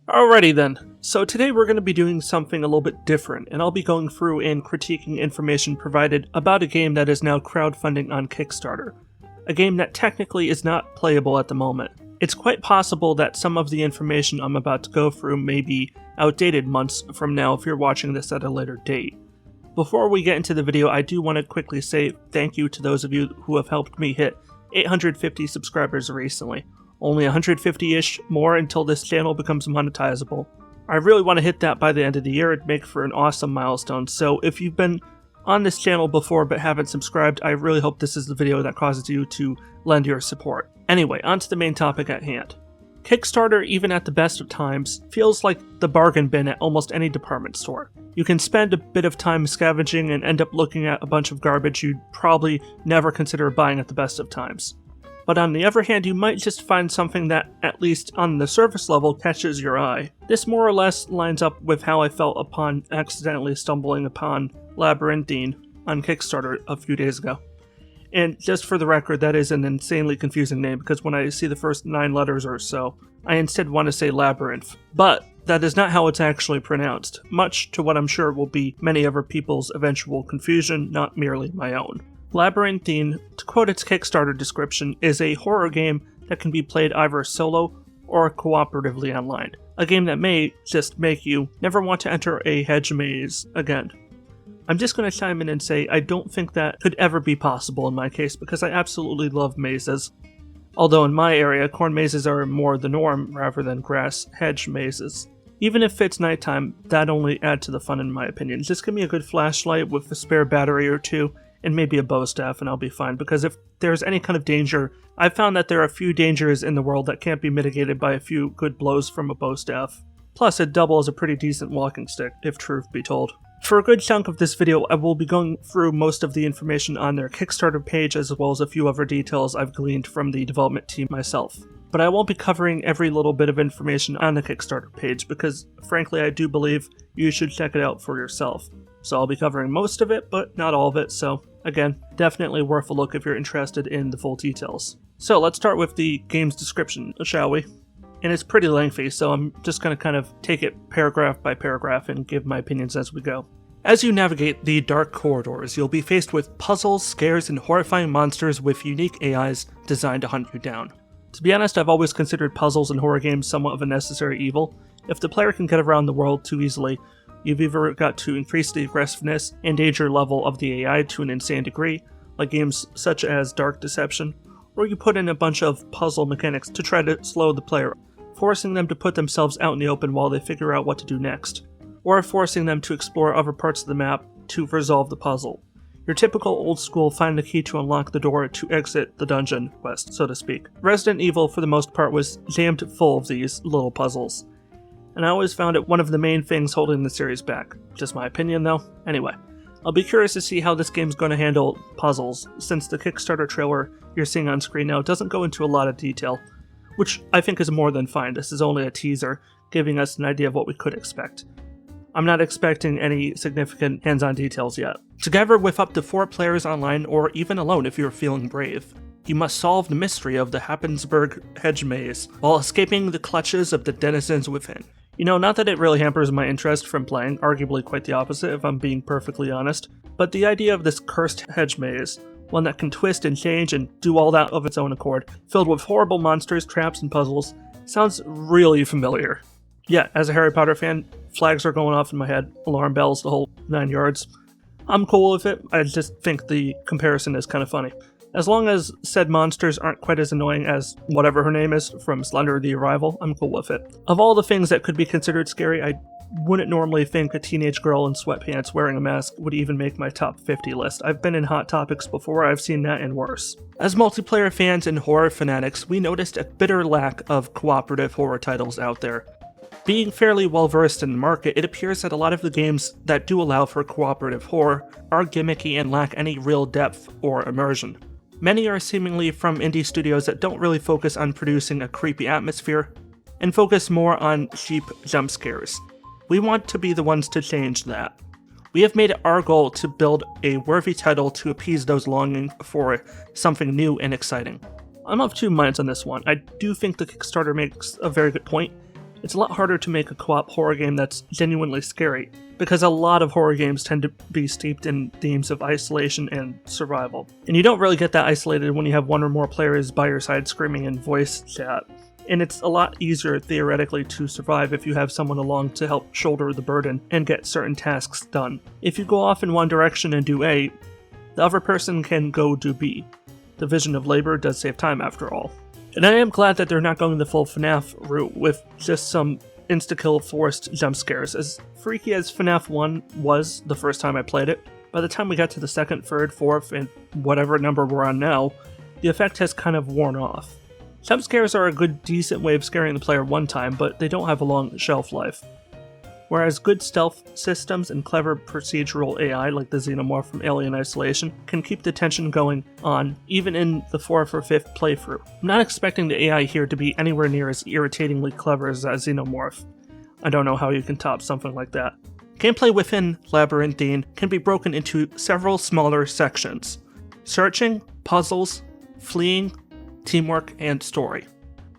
Alrighty then, so today we're going to be doing something a little bit different, and I'll be going through and critiquing information provided about a game that is now crowdfunding on Kickstarter. A game that technically is not playable at the moment. It's quite possible that some of the information I'm about to go through may be outdated months from now if you're watching this at a later date. Before we get into the video, I do want to quickly say thank you to those of you who have helped me hit 850 subscribers recently. Only 150-ish more until this channel becomes monetizable. I really want to hit that by the end of the year. It'd make for an awesome milestone, so if you've been on this channel before but haven't subscribed, I really hope this is the video that causes you to lend your support. Anyway, on to the main topic at hand. Kickstarter, even at the best of times, feels like the bargain bin at almost any department store. You can spend a bit of time scavenging and end up looking at a bunch of garbage you'd probably never consider buying at the best of times. But on the other hand, you might just find something that, at least on the surface level, catches your eye. This more or less lines up with how I felt upon accidentally stumbling upon Labyrinthine on Kickstarter a few days ago. And just for the record, that is an insanely confusing name because when I see the first 9 letters or so, I instead want to say Labyrinth. But that is not how it's actually pronounced, much to what I'm sure will be many other people's eventual confusion, not merely my own. Labyrinthine, to quote its Kickstarter description, is a horror game that can be played either solo or cooperatively online. A game that may just make you never want to enter a hedge maze again. I'm just going to chime in and say I don't think that could ever be possible in my case because I absolutely love mazes. Although in my area, corn mazes are more the norm rather than grass hedge mazes. Even if it's nighttime, that only adds to the fun in my opinion. Just give me a good flashlight with a spare battery or two, and maybe a bow staff, and I'll be fine, because if there's any kind of danger, I've found that there are a few dangers in the world that can't be mitigated by a few good blows from a bow staff. Plus, it doubles a pretty decent walking stick, if truth be told. For a good chunk of this video, I will be going through most of the information on their Kickstarter page, as well as a few other details I've gleaned from the development team myself. But I won't be covering every little bit of information on the Kickstarter page, because frankly I do believe you should check it out for yourself. So I'll be covering most of it, but not all of it, so again, definitely worth a look if you're interested in the full details. So let's start with the game's description, shall we? And it's pretty lengthy, so I'm just going to kind of take it paragraph by paragraph and give my opinions as we go. As you navigate the dark corridors, you'll be faced with puzzles, scares, and horrifying monsters with unique AIs designed to hunt you down. To be honest, I've always considered puzzles in horror games somewhat of a necessary evil. If the player can get around the world too easily, you've either got to increase the aggressiveness and danger level of the AI to an insane degree, like games such as Dark Deception, or you put in a bunch of puzzle mechanics to try to slow the player, forcing them to put themselves out in the open while they figure out what to do next, or forcing them to explore other parts of the map to resolve the puzzle. Your typical old school find the key to unlock the door to exit the dungeon quest, so to speak. Resident Evil, for the most part, was jammed full of these little puzzles, and I always found it one of the main things holding the series back. Just my opinion though. Anyway, I'll be curious to see how this game's going to handle puzzles, since the Kickstarter trailer you're seeing on screen now doesn't go into a lot of detail, which I think is more than fine. This is only a teaser, giving us an idea of what we could expect. I'm not expecting any significant hands-on details yet. Together with up to 4 players online, or even alone if you're feeling brave, you must solve the mystery of the Happensburg hedge maze while escaping the clutches of the denizens within. You know, not that it really hampers my interest from playing, arguably quite the opposite if I'm being perfectly honest, but the idea of this cursed hedge maze, one that can twist and change and do all that of its own accord, filled with horrible monsters, traps, and puzzles, sounds really familiar. Yeah, as a Harry Potter fan, flags are going off in my head, alarm bells, the whole 9 yards. I'm cool with it, I just think the comparison is kind of funny. As long as said monsters aren't quite as annoying as whatever her name is from Slender the Arrival, I'm cool with it. Of all the things that could be considered scary, I wouldn't normally think a teenage girl in sweatpants wearing a mask would even make my top 50 list. I've been in Hot Topics before, I've seen that and worse. As multiplayer fans and horror fanatics, we noticed a bitter lack of cooperative horror titles out there. Being fairly well versed in the market, it appears that a lot of the games that do allow for cooperative horror are gimmicky and lack any real depth or immersion. Many are seemingly from indie studios that don't really focus on producing a creepy atmosphere, and focus more on cheap jump scares. We want to be the ones to change that. We have made it our goal to build a worthy title to appease those longing for something new and exciting. I'm of two minds on this one. I do think the Kickstarter makes a very good point, It's a lot harder to make a co-op horror game that's genuinely scary, because a lot of horror games tend to be steeped in themes of isolation and survival. And you don't really get that isolated when you have one or more players by your side screaming in voice chat. And it's a lot easier theoretically to survive if you have someone along to help shoulder the burden and get certain tasks done. If you go off in one direction and do A, the other person can go do B. The division of labor does save time after all. And I am glad that they're not going the full FNAF route with just some insta-kill forced jump scares. As freaky as FNAF 1 was the first time I played it, by the time we got to the second, third, fourth, and whatever number we're on now, the effect has kind of worn off. Jump scares are a good, decent way of scaring the player one time, but they don't have a long shelf life. Whereas good stealth systems and clever procedural AI like the Xenomorph from Alien Isolation can keep the tension going on even in the 4th or 5th playthrough. I'm not expecting the AI here to be anywhere near as irritatingly clever as that Xenomorph. I don't know how you can top something like that. Gameplay within Labyrinthine can be broken into several smaller sections: searching, puzzles, fleeing, teamwork, and story.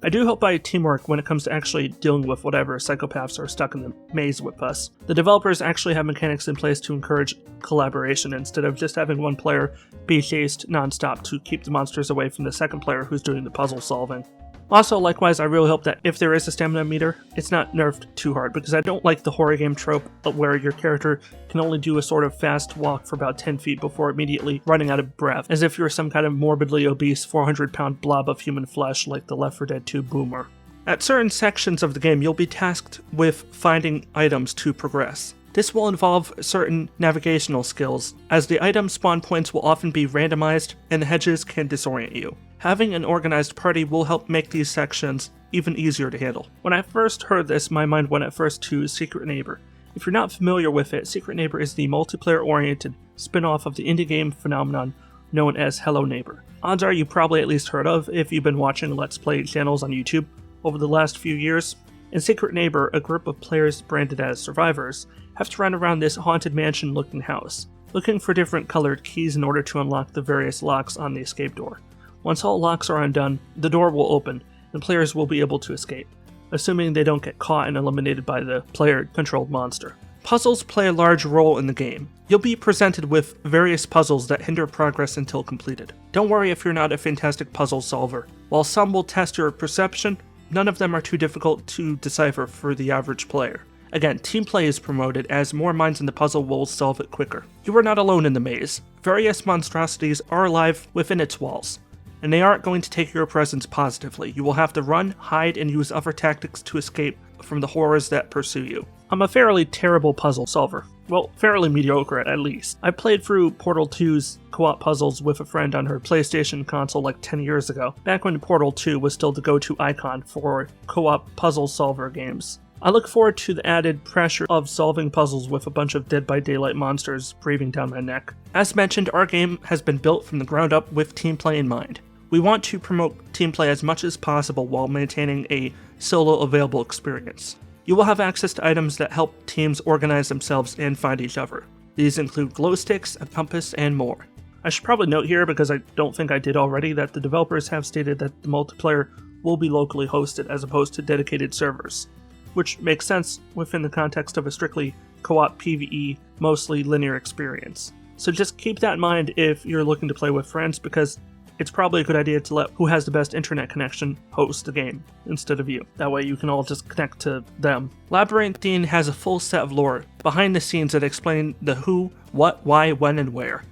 I do hope by teamwork when it comes to actually dealing with whatever psychopaths are stuck in the maze with us. The developers actually have mechanics in place to encourage collaboration instead of just having one player be chased non-stop to keep the monsters away from the second player who's doing the puzzle solving. Also, likewise, I really hope that if there is a stamina meter, it's not nerfed too hard, because I don't like the horror game trope where your character can only do a sort of fast walk for about 10 feet before immediately running out of breath, as if you're some kind of morbidly obese 400-pound blob of human flesh like the Left 4 Dead 2 boomer. At certain sections of the game, you'll be tasked with finding items to progress. This will involve certain navigational skills, as the item spawn points will often be randomized and the hedges can disorient you. Having an organized party will help make these sections even easier to handle. When I first heard this, my mind went at first to Secret Neighbor. If you're not familiar with it, Secret Neighbor is the multiplayer-oriented spin-off of the indie game phenomenon known as Hello Neighbor. Odds are you probably at least heard of if you've been watching Let's Play channels on YouTube over the last few years. In Secret Neighbor, a group of players branded as survivors have to run around this haunted mansion-looking house, looking for different colored keys in order to unlock the various locks on the escape door. Once all locks are undone, the door will open, and players will be able to escape, assuming they don't get caught and eliminated by the player-controlled monster. Puzzles play a large role in the game. You'll be presented with various puzzles that hinder progress until completed. Don't worry if you're not a fantastic puzzle solver. While some will test your perception, none of them are too difficult to decipher for the average player. Again, team play is promoted as more minds in the puzzle will solve it quicker. You are not alone in the maze. Various monstrosities are alive within its walls, and they aren't going to take your presence positively. You will have to run, hide, and use other tactics to escape from the horrors that pursue you. I'm a fairly terrible puzzle solver. Well, fairly mediocre at least. I played through Portal 2's co-op puzzles with a friend on her PlayStation console like 10 years ago, back when Portal 2 was still the go-to icon for co-op puzzle solver games. I look forward to the added pressure of solving puzzles with a bunch of Dead by Daylight monsters breathing down my neck. As mentioned, our game has been built from the ground up with team play in mind. We want to promote team play as much as possible while maintaining a solo available experience. You will have access to items that help teams organize themselves and find each other. These include glow sticks, a compass, and more. I should probably note here, because I don't think I did already, that the developers have stated that the multiplayer will be locally hosted as opposed to dedicated servers, which makes sense within the context of a strictly co-op PvE, mostly linear experience. So just keep that in mind if you're looking to play with friends, because it's probably a good idea to let who has the best internet connection host the game, instead of you. That way you can all just connect to them. Labyrinthine has a full set of lore behind the scenes that explain the who, what, why, when, and where.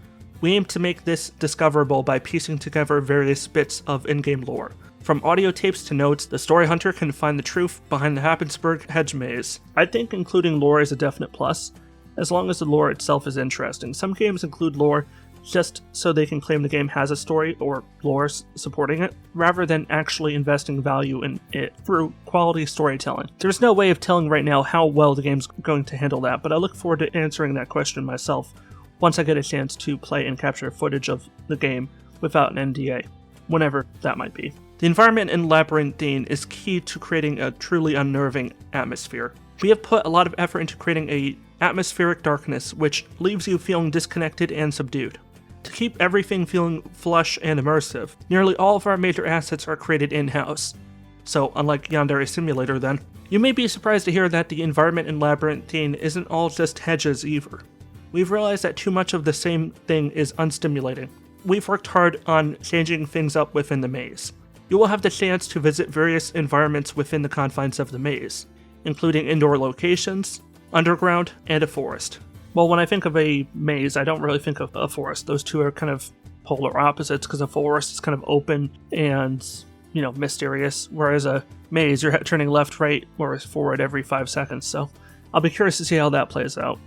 We aim to make this discoverable by piecing together various bits of in-game lore. From audio tapes to notes, the story hunter can find the truth behind the Happensburg hedge maze. I think including lore is a definite plus, as long as the lore itself is interesting. Some games include lore just so they can claim the game has a story or lore supporting it, rather than actually investing value in it through quality storytelling. There's no way of telling right now how well the game's going to handle that, but I look forward to answering that question myself once I get a chance to play and capture footage of the game without an NDA, whenever that might be. The environment in Labyrinthine is key to creating a truly unnerving atmosphere. We have put a lot of effort into creating a atmospheric darkness which leaves you feeling disconnected and subdued. To keep everything feeling flush and immersive, nearly all of our major assets are created in-house. So, unlike Yandere Simulator then, You may be surprised to hear that the environment in Labyrinthine isn't all just hedges either. We've realized that too much of the same thing is unstimulating. We've worked hard on changing things up within the maze. You will have the chance to visit various environments within the confines of the maze, including indoor locations, underground, and a forest. Well, when I think of a maze, I don't really think of a forest. Those two are kind of polar opposites, because a forest is kind of open and, mysterious, whereas a maze, you're turning left, right, or forward every 5 seconds, so I'll be curious to see how that plays out.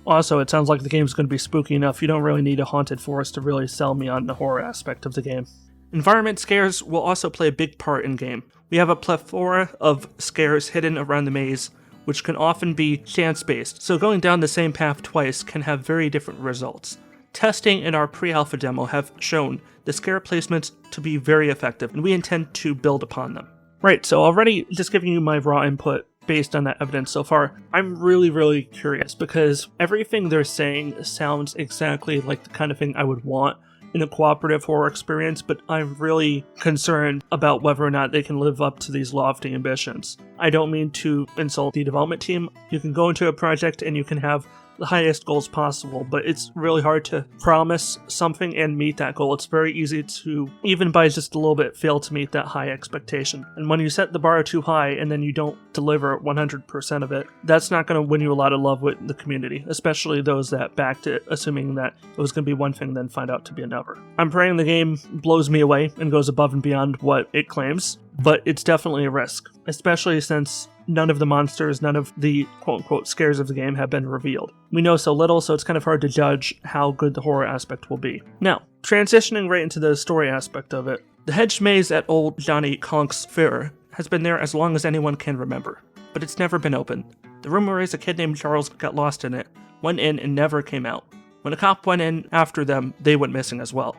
Also, it sounds like the game's going to be spooky enough. You don't really need a haunted forest to really sell me on the horror aspect of the game. Environment scares will also play a big part in game. We have a plethora of scares hidden around the maze, which can often be chance-based, so going down the same path twice can have very different results. Testing in our pre-alpha demo have shown the scare placements to be very effective, and we intend to build upon them. Right, so already just giving you my raw input based on that evidence so far, I'm really, really curious, because everything they're saying sounds exactly like the kind of thing I would want in a cooperative horror experience, but I'm really concerned about whether or not they can live up to these lofty ambitions. I don't mean to insult the development team. You can go into a project and you can have the highest goals possible, but it's really hard to promise something and meet that goal. It's very easy to, even by just a little bit, fail to meet that high expectation. And when you set the bar too high and then you don't deliver 100% of it, that's not going to win you a lot of love with the community, especially those that backed it, assuming that it was going to be one thing then find out to be another. I'm praying the game blows me away and goes above and beyond what it claims, but it's definitely a risk, especially since none of the monsters, none of the quote-unquote scares of the game have been revealed. We know so little, so it's kind of hard to judge how good the horror aspect will be. Now, transitioning right into the story aspect of it, the hedge maze at Old Johnny Conk's Fair has been there as long as anyone can remember, but it's never been opened. The rumor is a kid named Charles got lost in it, went in and never came out. When a cop went in after them, they went missing as well.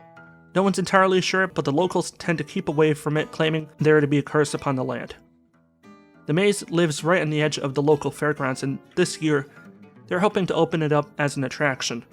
No one's entirely sure, but the locals tend to keep away from it, claiming there to be a curse upon the land. The maze lives right on the edge of the local fairgrounds, and this year, they're hoping to open it up as an attraction.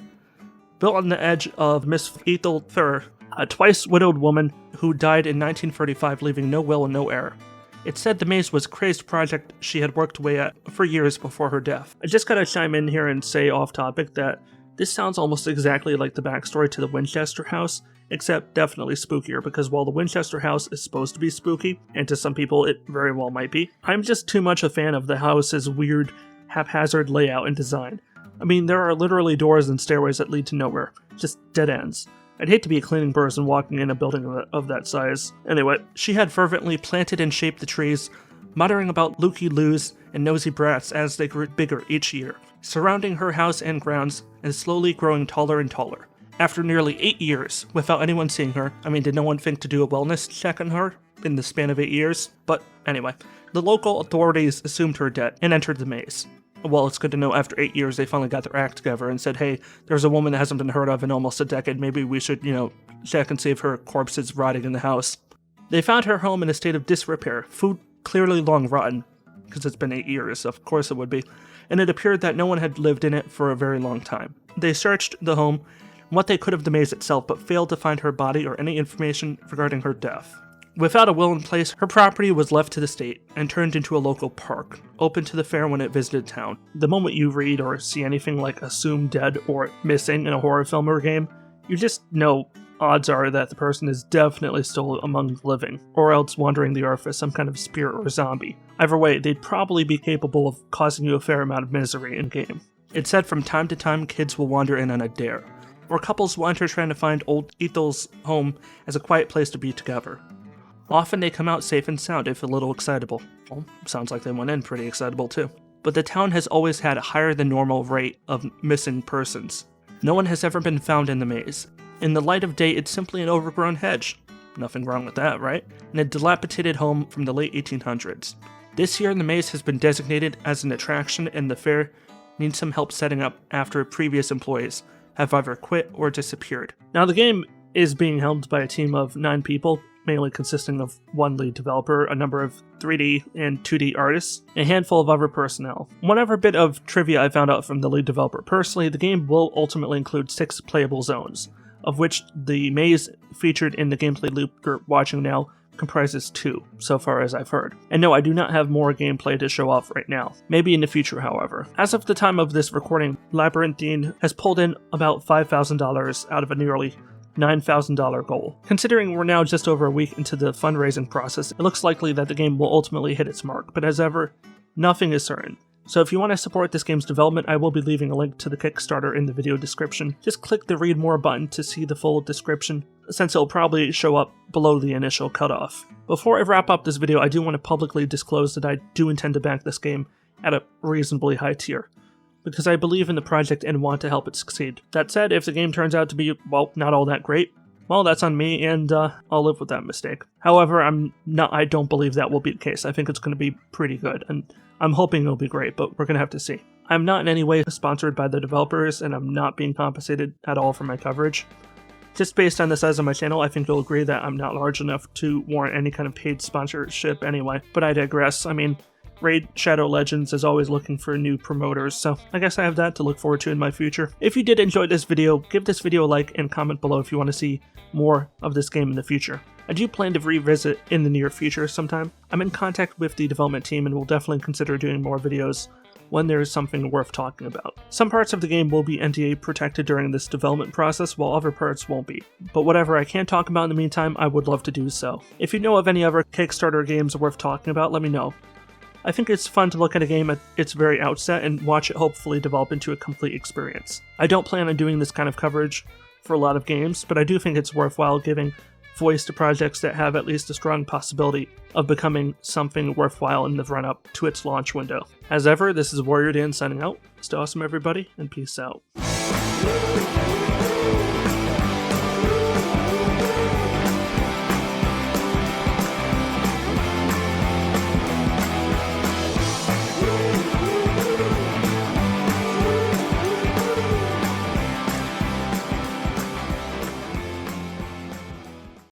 Built on the edge of Miss Ethel Fair, a twice-widowed woman who died in 1935, leaving no will and no heir. It's said the maze was a crazed project she had worked away at for years before her death. I just gotta chime in here and say off-topic that this sounds almost exactly like the backstory to the Winchester house, except definitely spookier, because while the Winchester house is supposed to be spooky, and to some people it very well might be, I'm just too much a fan of the house's weird, haphazard layout and design. I mean, there are literally doors and stairways that lead to nowhere, just dead ends. I'd hate to be a cleaning person walking in a building of that size. Anyway, she had fervently planted and shaped the trees, muttering about looky-loos and nosy brats as they grew bigger each year, surrounding her house and grounds, and slowly growing taller and taller. After nearly 8 years, without anyone seeing her, did no one think to do a wellness check on her in the span of 8 years? But anyway, the local authorities assumed her dead and entered the maze. Well, it's good to know after 8 years they finally got their act together and said, hey, there's a woman that hasn't been heard of in almost a decade, maybe we should, check and see if her corpse is rotting in the house. They found her home in a state of disrepair, food clearly long rotten, because it's been 8 years, of course it would be, and it appeared that no one had lived in it for a very long time. They searched the home, what they could of the maze itself, but failed to find her body or any information regarding her death. Without a will in place, her property was left to the state and turned into a local park, open to the fair when it visited town. The moment you read or see anything like assumed dead or missing in a horror film or game, you just know odds are that the person is definitely still among the living, or else wandering the earth as some kind of spirit or zombie. Either way, they'd probably be capable of causing you a fair amount of misery in-game. It's said from time to time kids will wander in on a dare, or couples will enter trying to find old Ethel's home as a quiet place to be together. Often they come out safe and sound if a little excitable. Well, sounds like they went in pretty excitable too. But the town has always had a higher than normal rate of missing persons. No one has ever been found in the maze. In the light of day, it's simply an overgrown hedge. Nothing wrong with that, right? And a dilapidated home from the late 1800s. This year, the maze has been designated as an attraction, and the fair needs some help setting up after previous employees have either quit or disappeared. Now, the game is being helmed by a team of 9 people, mainly consisting of one lead developer, a number of 3D and 2D artists, and a handful of other personnel. Whatever bit of trivia I found out from the lead developer personally, the game will ultimately include 6 playable zones, of which the maze featured in the gameplay loop you're watching now comprises 2, so far as I've heard. And no, I do not have more gameplay to show off right now. Maybe in the future, however. As of the time of this recording, Labyrinthine has pulled in about $5,000 out of a nearly $9,000 goal. Considering we're now just over a week into the fundraising process, it looks likely that the game will ultimately hit its mark, but as ever, nothing is certain. So if you want to support this game's development, I will be leaving a link to the Kickstarter in the video description. Just click the read more button to see the full description, since it'll probably show up below the initial cutoff. Before I wrap up this video, I do want to publicly disclose that I do intend to back this game at a reasonably high tier, because I believe in the project and want to help it succeed. That said, if the game turns out to be, well, not all that great, well, that's on me, and I'll live with that mistake. However, I don't believe that will be the case. I think it's going to be pretty good, and I'm hoping it'll be great, but we're going to have to see. I'm not in any way sponsored by the developers, and I'm not being compensated at all for my coverage. Just based on the size of my channel, I think you'll agree that I'm not large enough to warrant any kind of paid sponsorship anyway, but I digress. I mean, Raid Shadow Legends is always looking for new promoters, so I guess I have that to look forward to in my future. If you did enjoy this video, give this video a like and comment below if you want to see more of this game in the future. I do plan to revisit in the near future sometime. I'm in contact with the development team and will definitely consider doing more videos when there is something worth talking about. Some parts of the game will be NDA protected during this development process, while other parts won't be. But whatever I can talk about in the meantime, I would love to do so. If you know of any other Kickstarter games worth talking about, let me know. I think it's fun to look at a game at its very outset and watch it hopefully develop into a complete experience. I don't plan on doing this kind of coverage for a lot of games, but I do think it's worthwhile giving voice to projects that have at least a strong possibility of becoming something worthwhile in the run-up to its launch window. As ever, this is WarriorDan signing out. Stay awesome, everybody, and peace out.